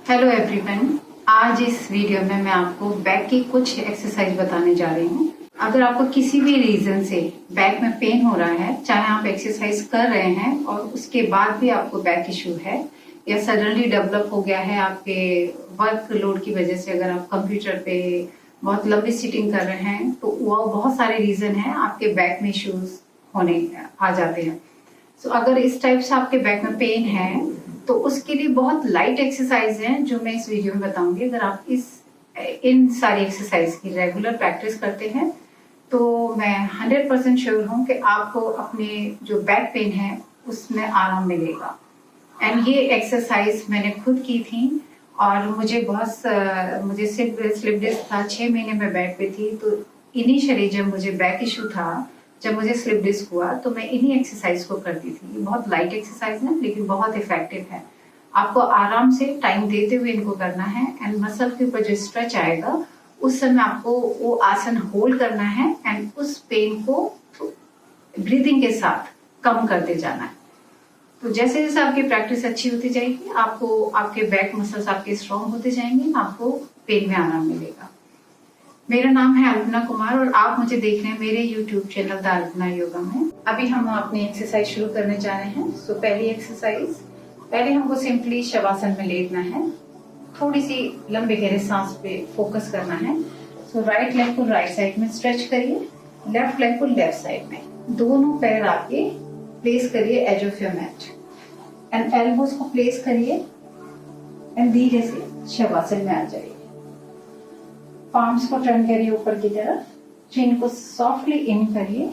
Hello everyone. आज इस video में मैं आपको बैक की कुछ एक्सरसाइज बताने जा रही हूँ। अगर आपको किसी भी रीजन से बैक में पेन हो रहा है, चाहे आप एक्सरसाइज कर रहे हैं और उसके बाद भी आपको बैक इशू है या सडनली डेवलप हो गया है आपके वर्क लोड की वजह से, अगर आप कंप्यूटर पे बहुत लंबी सिटिंग कर रहे हैं तो वो बहुत सारे रीजन है आपके बैक में इश्यूज होने आ जाते हैं। सो अगर इस टाइप से आपके बैक में पेन है तो उसके लिए बहुत लाइट एक्सरसाइज हैं जो मैं इस वीडियो में बताऊंगी। अगर आप इन सारी एक्सरसाइज की रेगुलर प्रैक्टिस करते हैं तो मैं 100% श्योर हूँ कि आपको अपने जो बैक पेन है उसमें आराम मिलेगा। एंड ये एक्सरसाइज मैंने खुद की थी और मुझे स्लिप डिस्क था, 6 महीने में बैक पे थी। तो इनिशियली जब मुझे बैक इशू था, जब मुझे स्लिप डिस्क हुआ, तो मैं इन्हीं एक्सरसाइज को करती थी। ये बहुत लाइट एक्सरसाइज है लेकिन बहुत इफेक्टिव है। आपको आराम से टाइम देते हुए इनको करना है एंड मसल के ऊपर जो स्ट्रेच आएगा उस समय आपको वो आसन होल्ड करना है एंड उस पेन को ब्रीदिंग के साथ कम करते जाना है। तो जैसे जैसे आपकी प्रैक्टिस अच्छी होती जाएगी, आपको आपके बैक मसल्स आपके स्ट्रॉन्ग होते जाएंगे, आपको पेन में आराम मिलेगा। मेरा नाम है अल्पना कुमार और आप मुझे देख रहे हैं मेरे YouTube channel the Alpana yoga में। अभी हम अपनी एक्सरसाइज शुरू करने जा रहे हैं। सो पहली एक्सरसाइज, पहले हमको सिंपली शवासन में लेटना है, थोड़ी सी लंबे गहरे सांस पे फोकस करना है। सो राइट लेग को राइट साइड में स्ट्रेच करिए, लेफ्ट लेग को लेफ्ट साइड में, दोनों पैर आके प्लेस करिए edge of your mat and elbows को प्लेस करिए एंड धीरे से शवासन में आ जाइए। पाम्स को टर्न करिए ऊपर की तरफ, चिन को सॉफ्टली इन करिए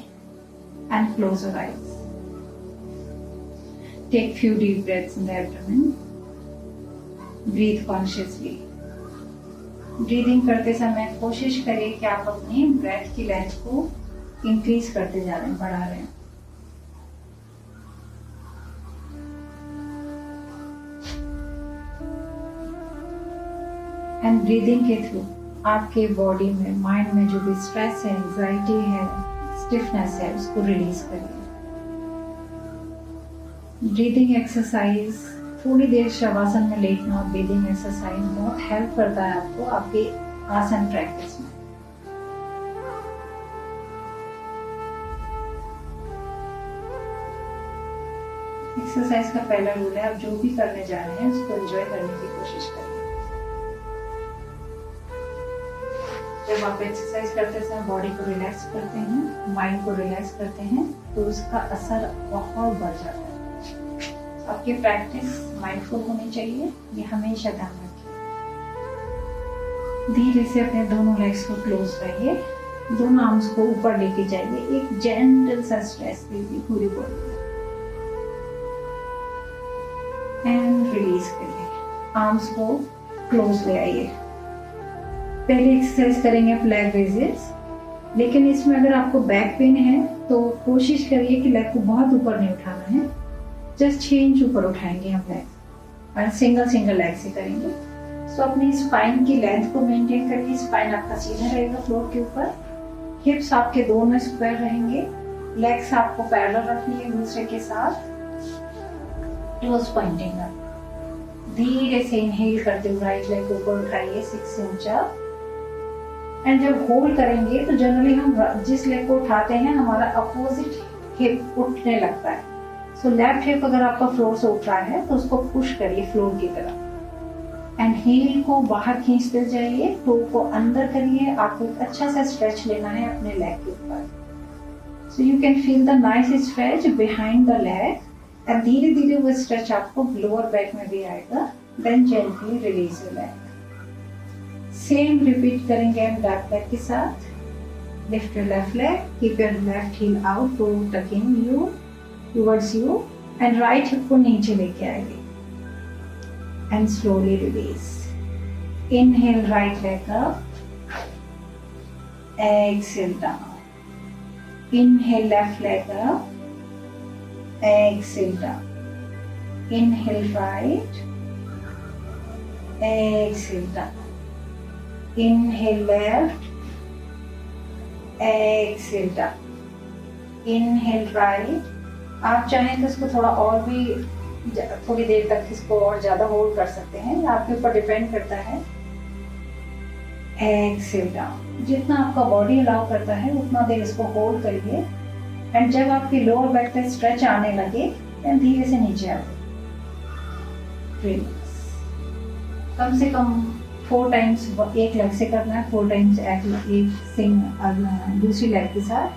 and close your eyes. Take few deep breaths in the abdomen, breathe consciously. Breathing करते समय कोशिश करिए कि आप अपनी ब्रेथ की लेंथ को इंक्रीज करते जा रहे हैं, बढ़ा रहे हैं। एंड ब्रीदिंग के थ्रू आपके बॉडी में, माइंड में जो भी स्ट्रेस है, एंजाइटी है, स्टिफनेस है, उसको रिलीज करिए। ब्रीदिंग एक्सरसाइज, थोड़ी देर शवासन में लेटना और ब्रीदिंग एक्सरसाइज बहुत हेल्प करता है आपको आपके आसन प्रैक्टिस में। एक्सरसाइज का पहला रूल है, आप जो भी करने जा रहे हैं उसको एंजॉय करने की कोशिश करिए। जब आप एक्सरसाइज करते समय बॉडी को रिलैक्स करते हैं, माइंड को रिलैक्स करते हैं, तो उसका असर बहुत बढ़ जाता है। आपकी प्रैक्टिस माइंडफुल होनी चाहिए, ये हमेशा ध्यान रखिए। धीरे से अपने दोनों लेग्स को क्लोज करिए, दोनों आर्म्स को ऊपर लेके जाइए, एक जेंटल सा स्ट्रेच दीजिए पूरी बॉडी में एंड रिलीज करिए। आर्म्स को क्लोज ले आइए। पहले एक्सरसाइज करेंगे आप लेग रेजेस, लेकिन इसमें अगर आपको बैक पेन है तो कोशिश करिए कि लेग को बहुत ऊपर नहीं उठाना है, जस्ट 6 इंच ऊपर उठाएंगे हम लेग और सिंगल लेग से करेंगे। सो अपनी स्पाइन की लेंथ को मेंटेन करिए, स्पाइन आपका सीधा रहेगा फ्लोर के ऊपर, हिप्स आपके दोनों स्क्वायर रहेंगे, लेग्स आपको पैरेलल रखनी है दूसरे के साथ, टोज पॉइंटिंग अप। धीरे से इनहेल करते हुए राइट लेग ऊपर उठाइए 6 इंच अप। एंड जब होल्ड करेंगे तो जनरली हम जिस लेग को उठाते हैं हमारा अपोजिट हिप उठने लगता है। सो लेफ्ट हिप अगर आपका फ्लोर से उठ रहा है तो उसको पुश करिए फ्लोर की तरफ एंड हील को बाहर खींचते जाइए, टो को अंदर करिए। आपको एक अच्छा सा स्ट्रेच लेना है अपने लेग के ऊपर। So you can feel the nice stretch behind the leg and धीरे धीरे वो स्ट्रेच आपको लोअर बैक में भी आएगा। Then gently release your leg. Same repeat करेंगे हम बैक लेग के साथ। Lift your left leg, keep your left heel out to tuck in you towards you and right hip को नीचे लेके आएंगे and slowly release. Inhale right leg up, exhale down. Inhale left leg up, exhale down. Inhale right, exhale down. Inhale left, exhale down. Inhale right. आप चाहें तो इसको थोड़ा और भी थोड़ी देर तक इसको और ज़्यादा होल्ड कर सकते हैं, आपके ऊपर डिपेंड करता है। एक्सेल डाउन, जितना आपका बॉडी अलाउ करता है उतना देर इसको होल्ड करिए। एंड जब आपकी लोअर बैक पे स्ट्रेच आने लगे देन धीरे से नीचे आओ। कम से कम 4 टाइम्स एक लेग से करना है, 4 टाइम्स एक सिंग दूसरी लेग के साथ,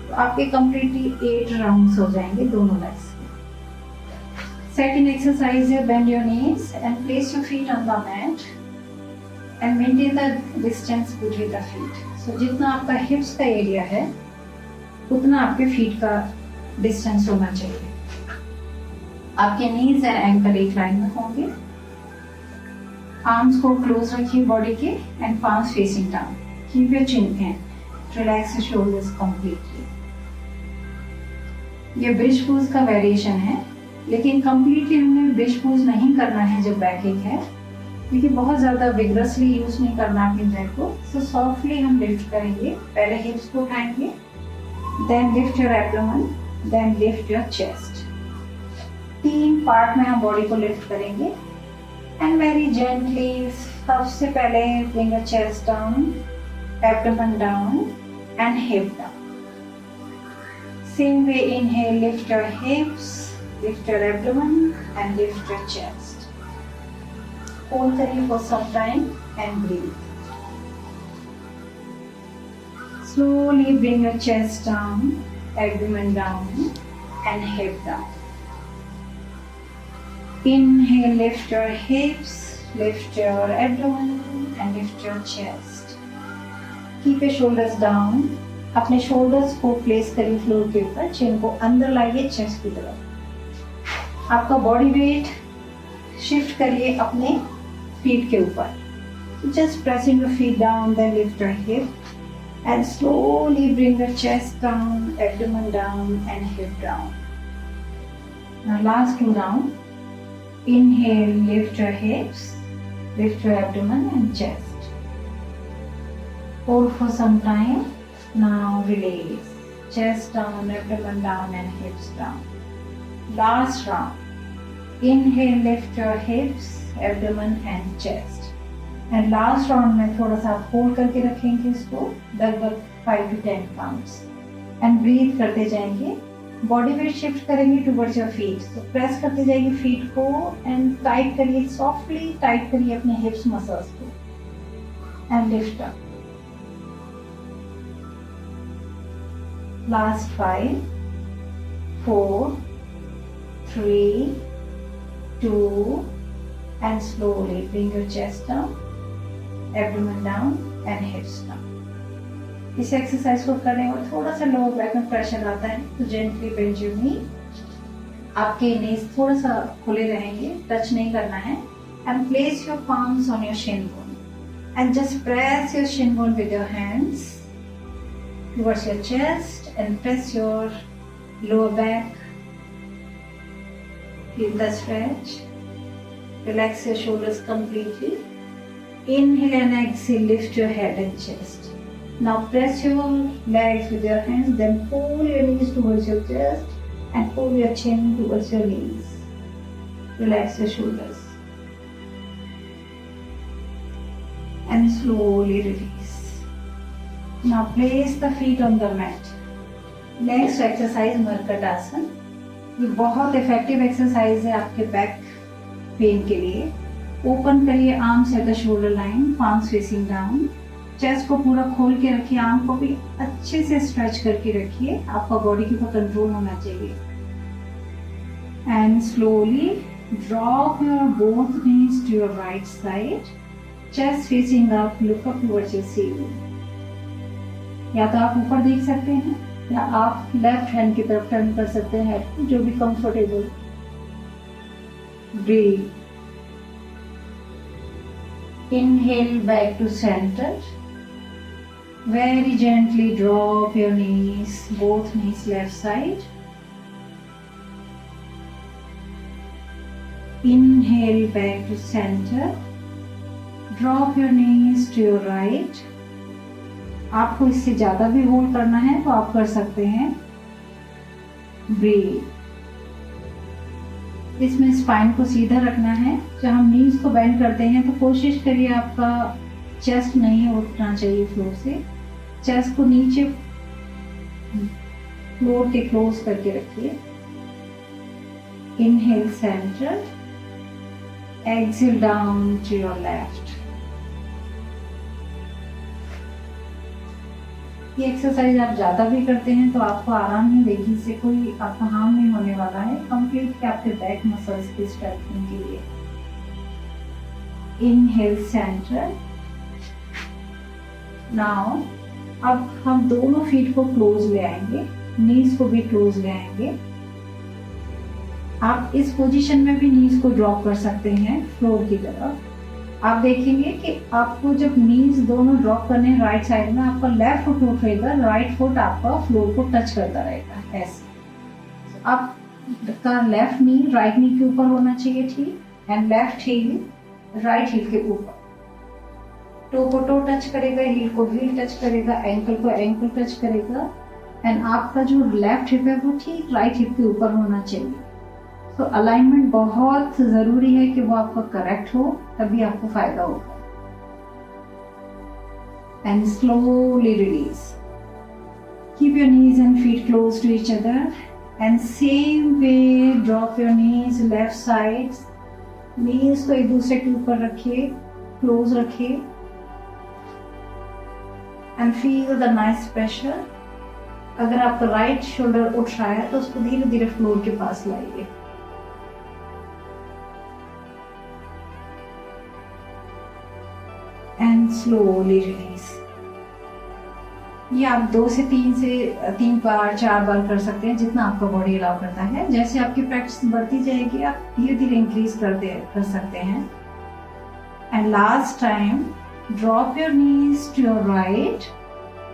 तो आपके कंप्लीटली 8 राउंड्स हो जाएंगे दोनों लेग्स। सेकंड एक्सरसाइज है bend your knees and place your feet on the mat and maintain the distance between the feet. So जितना आपका हिप्स का एरिया है उतना आपके फीट का डिस्टेंस होना चाहिए। आपके नीज एंड एंकल एक लाइन में होंगे। आर्म्स को क्लोज रखिए बॉडी के and palms facing down. Keep your chin in, relax your shoulders completely. ये ब्रिज पोज का वेरिएशन है, लेकिन कंप्लीटली हमें ब्रिज पोज नहीं करना है जब बैक एक है, क्योंकि बहुत ज्यादा विग्रसली यूज नहीं करना अपनी बैक को। सो सॉफ्टली हम लिफ्ट करेंगे। पहले हिप्स को उठाएंगे, then lift your abdomen, then lift your chest. 3 part में हम बॉडी को लिफ्ट करेंगे एंड वेरी जेंटली। सबसे पहले bring your chest down, abdomen down and hip down. Same way, inhale, lift your hips, lift your abdomen and lift your chest. Hold kariye for some time and breathe. Slowly bring your chest down, abdomen down and hip down. Inhale, lift your hips, lift your abdomen and lift your chest. Keep your shoulders down. अपने shoulders को place करिए floor के ऊपर, चिन को अंदर लाइए chest की तरफ। आपका बॉडी वेट शिफ्ट करिए अपने फीट के ऊपर। Just pressing your feet down, then lift your hip and slowly bring your chest down, abdomen down and hip down. Now last 2 round. Inhale, lift your hips, lift your abdomen and chest. Hold for some time. Now release. Chest down, abdomen down and hips down. Last round. Inhale, lift your hips, abdomen and chest. And last round में थोड़ा सा hold करके रखेंगे इसको लगभग 5 to 10 counts. And breathe करते जाएंगे। Body weight shift करेंगे टुवर्ड्स योर फीट। तो प्रेस करते जाइए फीट को एंड टाइट करिए, सॉफ्टली टाइट करिए अपने हिप्स मसल्स को and lift up. Last 5, 4, 3, 2 and slowly bring your chest down, abdomen down and hips down. इस एक्सरसाइज को करने और थोड़ा सा लोअर बैक में प्रेशर आता है तो जेंटली बेंड योर नी। आपके नीज थोड़ा सा खुले रहेंगे, टच नहीं करना है। And place your palms on your shin bone and just press your shin bone with your hands towards your chest and press your lower back. Feel the stretch. Relax your shoulders completely. Inhale and exhale, lift your head and chest. Now press your legs with your hands, then pull your knees towards your chest and pull your chin towards your knees. Relax your shoulders. And slowly release. Now place the feet on the mat. Next exercise मरकट आसन। ये बहुत effective exercise है आपके back pain के लिए। Open करिए arms at the shoulder line, palms facing down. Chest को पूरा खोल के रखिए, आर्म को भी अच्छे से स्ट्रेच करके रखिए। आपका बॉडी के ऊपर कंट्रोल होना चाहिए। And slowly drop your both knees to your right side, chest facing up, look up towards your ceiling. या तो आप ऊपर देख सकते हैं या आप लेफ्ट हैंड की तरफ टर्न कर सकते हैं, जो भी comfortable. Breathe. Inhale back to centre. Very gently drop your knees, both knees left side. Inhale back to center. Drop your knees to your right. आपको इससे ज्यादा भी होल्ड करना है तो आप कर सकते हैं। ब्रीथ। इसमें स्पाइन को सीधा रखना है। जब हम नीज को बेंड करते हैं तो कोशिश करिए आपका चेस्ट नहीं उठना चाहिए फ्लोर से। चेस्ट को नीचे फ्लोर के क्लोज करके रखिए। Inhale centre, exhale down to your left. ये एक्सरसाइज आप ज्यादा भी करते हैं तो आपको आराम नहीं देगी, इससे कोई आपका हार्म नहीं होने वाला है। कंप्लीट आपके बैक मसल्स की स्ट्रेंथनिंग के लिए। Inhale centre. नाउ अब हम दोनों फीट को क्लोज ले आएंगे, नीज को भी क्लोज ले आएंगे। आप इस पोजीशन में भी नीज को ड्रॉप कर सकते हैं फ्लोर की तरफ। आप देखेंगे कि आपको जब नीज दोनों ड्रॉप करने हैं राइट साइड में, आपका लेफ्ट फुट उठेगा, राइट फुट आपका फ्लोर को टच करता रहेगा ऐसे। आपका लेफ्ट नी राइट नी के ऊपर होना चाहिए, ठीक, and left heel right heel के ऊपर। टो को टो टच करेगा, हील को हील टच करेगा, एंकल को एंकल टच करेगा, एंड आपका जो लेफ्ट हिप है वो ठीक राइट हिप के ऊपर होना चाहिए। तो अलाइनमेंट बहुत जरूरी है कि वो आपका करेक्ट हो, तभी आपको फायदा होगा। And slowly release. Keep your knees and feet close to each other and same way drop your knees left side. Knees को एक दूसरे के ऊपर रखिए, क्लोज रखिए and feel the nice pressure. अगर आपका राइट शोल्डर उठ रहा है तो उसको धीरे धीरे फ्लोर के पास लाइए। And slowly release. ये आप 2 से 3 बार 4 बार कर सकते हैं, जितना आपका बॉडी अलाउ करता है। जैसे आपकी प्रैक्टिस बढ़ती जाएगी आप धीरे धीरे इंक्रीज कर सकते हैं। And last time drop your knees to your right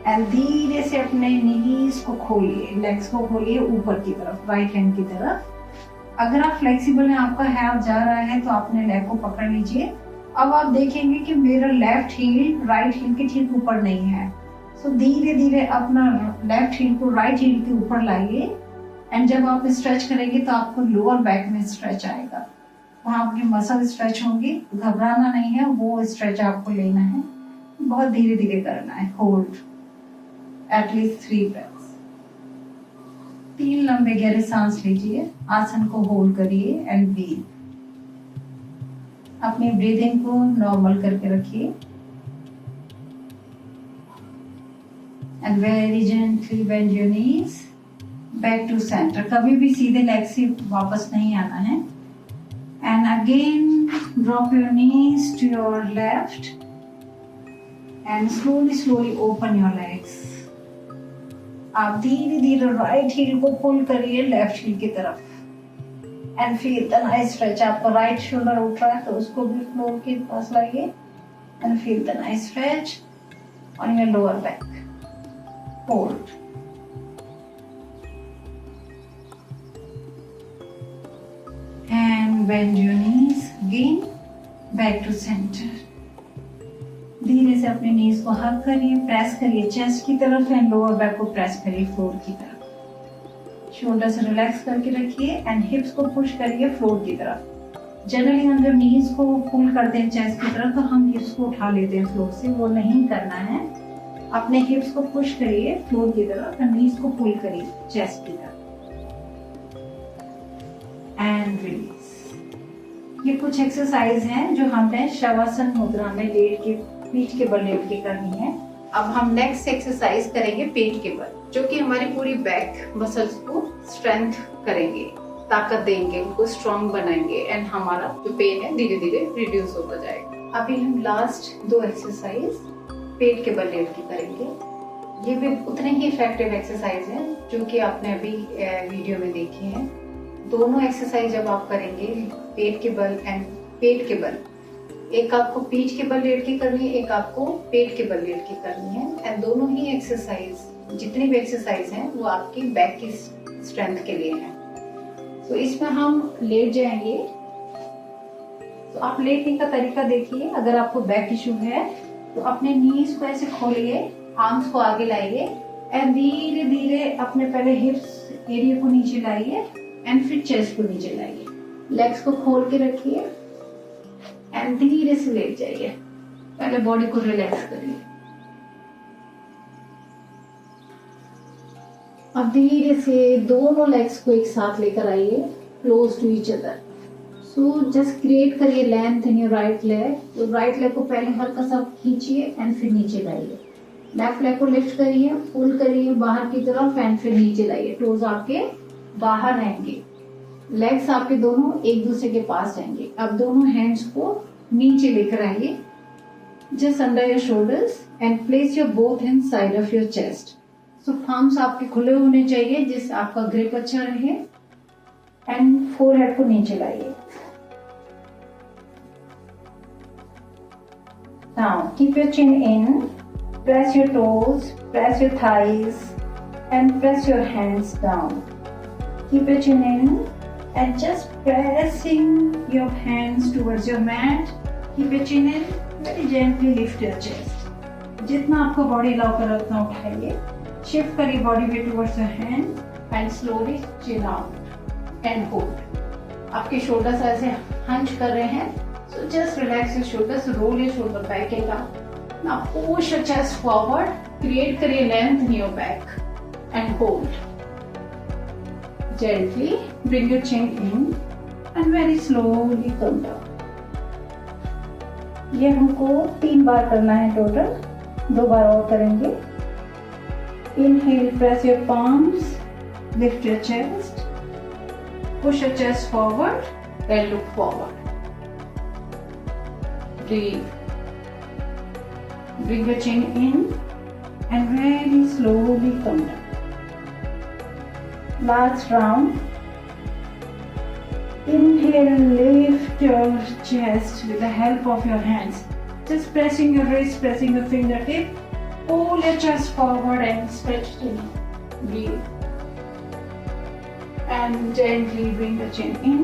and धीरे से अपने नीज को खोलिए, लेग्स को खोलिए ऊपर की तरफ, राइट हैंड की तरफ। अगर आप फ्लेक्सिबल हैं, आपका हैंड जा रहा है तो अपने लेग को पकड़ लीजिए। अब आप देखेंगे कि मेरा लेफ्ट हील राइट हील के ठीक ऊपर नहीं है, सो धीरे धीरे अपना लेफ्ट हील को राइट हील के ऊपर लाइए। एंड जब आप स्ट्रेच करेंगे तो आपको लोअर बैक में स्ट्रेच आएगा, वहां आपकी मसल स्ट्रेच होंगी। घबराना नहीं है, वो स्ट्रेच आपको लेना है, बहुत धीरे धीरे करना है। Hold at least 3 breaths. 3 लंबे गहरे सांस लीजिए, आसन को होल्ड करिए एंड ब्रीथ। अपनी ब्रीदिंग को नॉर्मल करके रखिए and very gently bend your knees back to centre. कभी भी सीधे लेग से वापस नहीं आना है। And again drop your knees to your left and slowly open your legs. आप धीरे धीरे राइट हील को पुल करिए लेफ्ट हील की तरफ and feel the nice stretch. आपका राइट शोल्डर उठ रहा है तो उसको भी फ्लोर के पास लाइए and feel the nice stretch on your lower back. Hold and bend your knees again back to centre. धीरे से अपने नीज को हग करिए, प्रेस करिए चेस्ट की तरफ एंड लोअर बैक को प्रेस करिए फ्लोर की तरफ। शोल्डर से रिलैक्स करके रखिए एंड हिप्स को पुश करिए फ्लोर की तरफ। जनरली हम जब नीज को पुल करते हैं चेस्ट की तरफ तो हम हिप्स को उठा लेते हैं फ्लोर से, वो नहीं करना है। अपने हिप्स को पुश करिए फ्लोर की तरफ एंड नीज को पुल करिए चेस्ट की तरफ एंड रिलीज। ये कुछ एक्सरसाइज हैं जो हमने शवासन मुद्रा में लेट के पीठ के बल लेट के करनी है। अब हम नेक्स्ट एक्सरसाइज करेंगे पेट के बल, जो कि हमारी पूरी बैक मसल्स को स्ट्रेंथ करेंगे, ताकत देंगे, उनको स्ट्रॉन्ग बनाएंगे एंड हमारा जो पेन है धीरे धीरे रिड्यूस होता जाएगा। अभी हम लास्ट 2 एक्सरसाइज पेट के बल लेट की करेंगे। ये भी उतने ही इफेक्टिव एक्सरसाइज है जो कि आपने अभी वीडियो में देखी है। दोनों एक्सरसाइज जब आप करेंगे पेट के बल एंड पेट के बल, एक आपको पीठ के बल लेट की करनी है, एक आपको पेट के बल लेट की करनी है। एंड दोनों ही एक्सरसाइज, जितनी भी एक्सरसाइज हैं वो आपकी बैक की स्ट्रेंथ के लिए है। तो इसमें हम लेट जाएंगे। तो आप लेटने का तरीका देखिए। अगर आपको बैक इशू है तो अपने नीज को ऐसे खोलिए, आर्म्स को आगे लाइए एंड धीरे धीरे अपने पहले हिप्स एरिया को नीचे लाइए एंड फिर चेस्ट को नीचे लाइए। लेग्स को खोल के रखिए एंड धीरे से लेट जाइए। पहले बॉडी को रिलैक्स करिए। अब धीरे से दोनों लेग्स को एक साथ लेकर आइए close to each other. So just create करिए length in your right leg. तो राइट लेग को पहले हल्का सा खींचिए एंड फिर नीचे लाइए। लेफ्ट लेग को लिफ्ट करिए, पुल करिए बाहर की तरफ एंड फिर नीचे लाइए। टोज आपके बाहर रहेंगे, लेग्स आपके दोनों एक दूसरे के पास रहेंगे। अब दोनों हैंड्स को नीचे लेकर आइए just under your shoulders and place your both hands side of your chest. So palms आपके खुले होने चाहिए जिससे आपका ग्रिप अच्छा रहे एंड फोरहेड को नीचे लाइए। Now keep your chin in, press your toes, press your thighs and press your hands down. Keep your chin in and just pressing your hands towards your mat. Keep your chin in, very gently lift your chest. जितना आपको body allow करे उतना उठाइए। Shift करिए body weight towards your hand and slowly chin out and hold. आपके shoulders ऐसे hunch कर रहे हैं, so just relax your shoulders, roll your shoulder back and up. Now push your chest forward, create करिए length in your back and hold. Gently bring your chin in and very slowly come down. ये हमको 3 बार करना है total, 2 बार और करेंगे। Inhale, press your palms, lift your chest, push your chest forward and look forward. Breathe. Bring your chin in and very slowly come down. Last round. Inhale, lift your chest with the help of your hands. Just pressing your wrist, pressing your fingertip. Pull your chest forward and stretch to now. Breathe. And gently bring the chin in.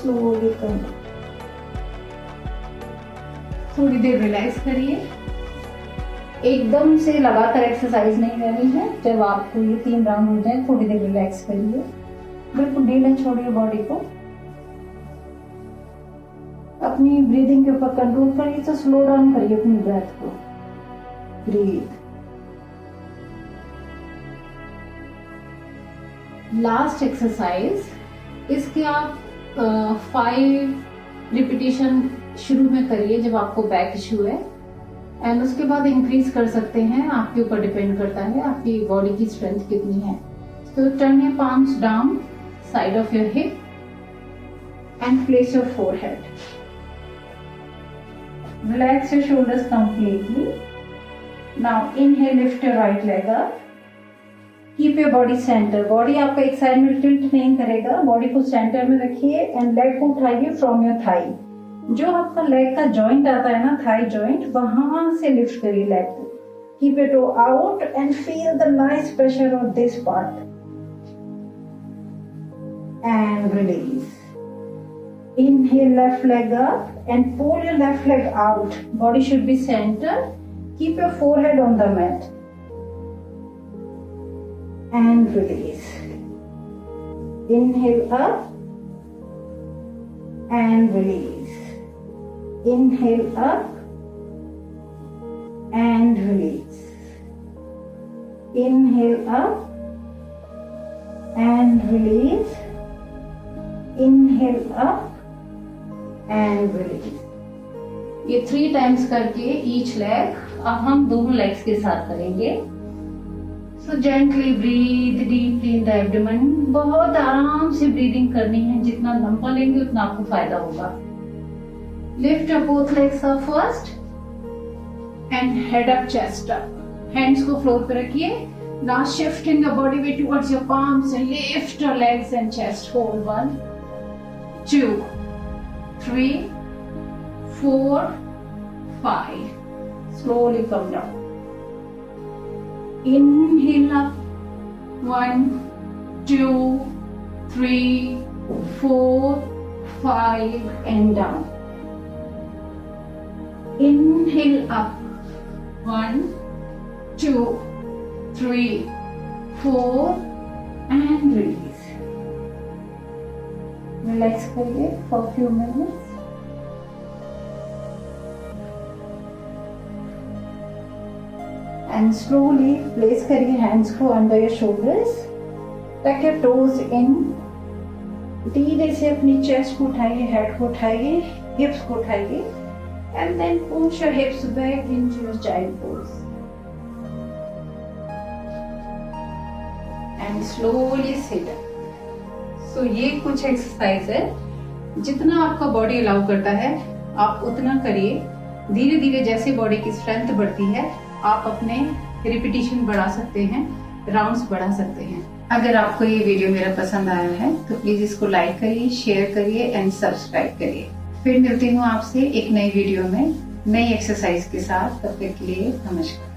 Slowly come down. थोड़ी देर relax करिए। एकदम से लगातार exercise नहीं करनी है। जब आपको ये 3 राउंड हो जाए थोड़ी देर रिलैक्स करिए, बिल्कुल ढीला छोड़िए बॉडी को। अपनी ब्रीदिंग के ऊपर कंट्रोल करिए, तो स्लो डाउन करिए अपनी ब्रेथ को। ब्रीथ। लास्ट एक्सरसाइज, इसके आप 5 रिपीटेशन शुरू में करिए जब आपको बैक इश्यू है एंड उसके बाद इंक्रीज कर सकते हैं। आपके ऊपर डिपेंड करता है आपकी बॉडी की स्ट्रेंथ कितनी है। तो turn your palms down side of your hip and place your forehead. Relax your shoulders completely. Now inhale, lift your right leg up. Keep your body centre. Body आपका एक side में tilt नहीं करेगा, body को centre में रखिए and leg को उठाइए फ्रॉम योर थाई। जो आपका लेग का जॉइंट आता है ना, थाई जॉइंट, वहां से लिफ्ट करिए लेग को। Keep your toe out and feel the nice pressure of this part and release. Inhale, left leg up and pull your left leg out. Body should be centered. Keep your forehead on the mat and release. Inhale up and release. Inhale up and release. Inhale up and release. Inhale up and release. ये 3 times करके each leg. अब हम दोनों legs के साथ करेंगे। So gently breathe deeply in the abdomen. बहुत आराम से ब्रीदिंग करनी है, जितना लंबा लेंगे उतना आपको फायदा होगा। Lift your both legs up first and head up, chest up. Hands को फ्लोर पे रखिए। Now shifting the body weight towards your palms and lift your legs and chest. Hold 1, 2, 3, 4, 5. Slowly come down. Inhale up. 1, 2, 3, 4, 5 and down. Inhale up. 1, 2, 3, 4 and release. Relax करिए for few minutes. And slowly place करिए hands को under your shoulders, टक your toes इन। धीरे से अपनी chest को उठाइए, head को उठाइए, हिप्स को उठाइए, and then push your hips back into your child pose and slowly sit up. So ये कुछ एक्सरसाइज है, जितना आपका बॉडी अलाउ करता है आप उतना करिए। धीरे धीरे जैसे बॉडी की स्ट्रेंथ बढ़ती है आप अपने रिपीटिशन बढ़ा सकते हैं, राउंड्स बढ़ा सकते हैं। अगर आपको ये वीडियो मेरा पसंद आया है तो प्लीज इसको लाइक करिए, शेयर करिए एंड सब्सक्राइब करिए। फिर मिलती हूँ आपसे एक नई वीडियो में नई एक्सरसाइज के साथ। तब तक के लिए नमस्कार।